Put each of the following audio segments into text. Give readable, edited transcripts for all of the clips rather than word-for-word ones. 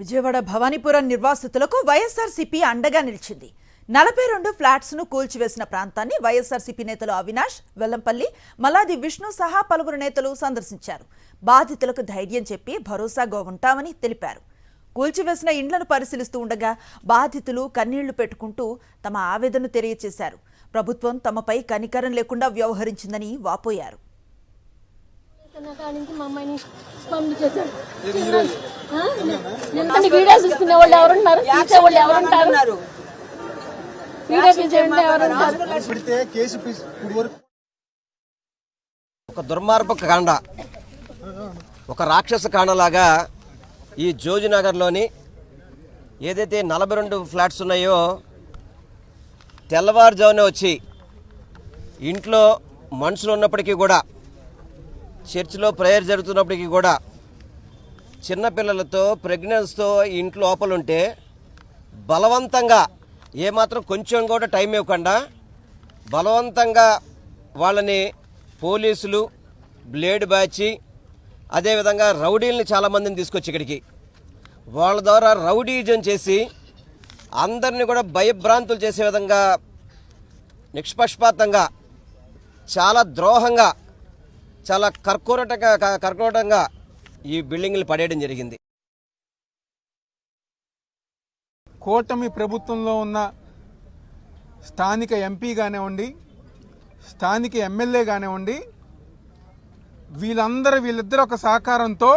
విజయవాడ భవానీపురం నిర్వాసితులకు వైఎస్ఆర్సీపీ అండగా నిలిచింది. 42 ఫ్లాట్స్ ను కూల్చివేసిన ప్రాంతాన్ని వైఎస్ఆర్సీపీ నేతలు అవినాష్, వెల్లంపల్లి, మల్లాది విష్ణు సహా పలువురు నేతలు సందర్శించారు. బాధితులకు ధైర్యం చెప్పి భరోసాగా ఉంటామని తెలిపారు. కూల్చివేసిన ఇండ్లను పరిశీలిస్తూ ఉండగా బాధితులు కన్నీళ్లు పెట్టుకుంటూ తమ ఆవేదనను తెలియజేశారు. ప్రభుత్వం తమపై కనికరం లేకుండా వ్యవహరించిందని వాపోయారు. ఒక దుర్మార్గపు కాండ, ఒక రాక్షస కాండలాగా ఈ జోజినగర్లోని ఏదైతే 42 ఫ్లాట్స్ ఉన్నాయో తెల్లవారుజామునే వచ్చి ఇంట్లో మనుషులు ఉన్నప్పటికీ కూడా, చర్చిలో ప్రేయర్ జరుగుతున్నప్పటికీ కూడా చిన్నపిల్లలతో ప్రెగ్నెన్స్తో ఇంట్లో లోపల ఉంటే బలవంతంగా ఏమాత్రం కొంచెం కూడా టైం ఇవ్వకుండా బలవంతంగా వాళ్ళని పోలీసులు, బ్లేడ్ బ్యాచ్, అదేవిధంగా రౌడీల్ని చాలామందిని తీసుకొచ్చి ఇక్కడికి వాళ్ళ ద్వారా రౌడీజం చేసి అందరినీ కూడా భయభ్రాంతులు చేసే విధంగా నిష్పక్షపాతంగా, చాలా ద్రోహంగా, చాలా కర్కోటంగా ఈ బిల్డింగ్లు పడేయడం జరిగింది. కూటమి ప్రభుత్వంలో ఉన్న స్థానిక ఎంపీ కానివ్వండి, స్థానిక ఎమ్మెల్యే కానివ్వండి, వీళ్ళిద్దరు ఒక సహకారంతో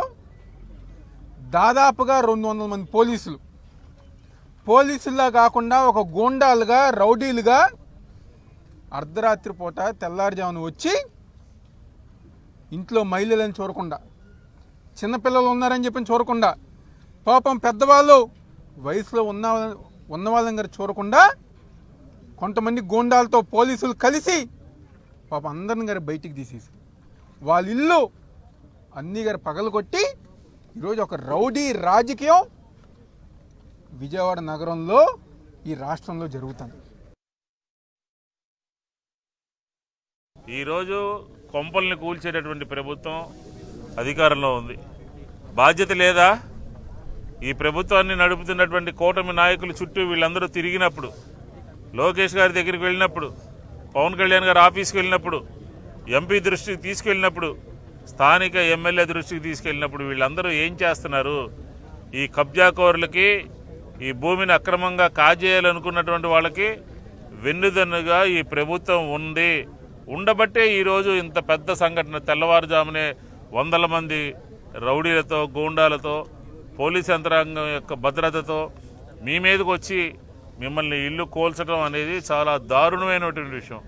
దాదాపుగా 200 మంది పోలీసుల్లా కాకుండా ఒక గూండాలుగా, రౌడీలుగా అర్ధరాత్రి పూట తెల్లారుజామున వచ్చి ఇంట్లో మహిళలను చూడకుండా, చిన్నపిల్లలు ఉన్నారని చెప్పి చూడకుండా, పాపం పెద్దవాళ్ళు వయసులో ఉన్న వాళ్ళని గారు చూడకుండా కొంతమంది గూండాలతో పోలీసులు కలిసి పాపం అందరిని గారు బయటికి తీసేసి వాళ్ళ ఇల్లు అన్ని గారు పగలగొట్టి ఈరోజు ఒక రౌడీ రాజకీయం విజయవాడ నగరంలో, ఈ రాష్ట్రంలో జరుగుతుంది. ఈరోజు కొంపల్ని కూల్చేటటువంటి ప్రభుత్వం అధికారంలో ఉంది. బాధ్యత లేదా? ఈ ప్రభుత్వాన్ని నడుపుతున్నటువంటి కూటమి నాయకులు చుట్టూ వీళ్ళందరూ తిరిగినప్పుడు, లోకేష్ గారి దగ్గరికి వెళ్ళినప్పుడు, పవన్ కళ్యాణ్ గారి ఆఫీస్కి వెళ్ళినప్పుడు, ఎంపీ దృష్టికి తీసుకెళ్ళినప్పుడు, స్థానిక ఎమ్మెల్యే దృష్టికి తీసుకెళ్ళినప్పుడు వీళ్ళందరూ ఏం చేస్తున్నారు? ఈ కబ్జాకోరులకి, ఈ భూమిని అక్రమంగా కాజేయాలనుకున్నటువంటి వాళ్ళకి వెన్నుదన్నుగా ఈ ప్రభుత్వం ఉండబట్టే ఈరోజు ఇంత పెద్ద సంఘటన. తెల్లవారుజామునే 100 మంది రౌడీలతో, గూండాలతో, పోలీస్ యంత్రాంగం యొక్క భద్రతతో మీ మీదకి వచ్చి మిమ్మల్ని ఇల్లు కూల్చడం అనేది చాలా దారుణమైనటువంటి విషయం.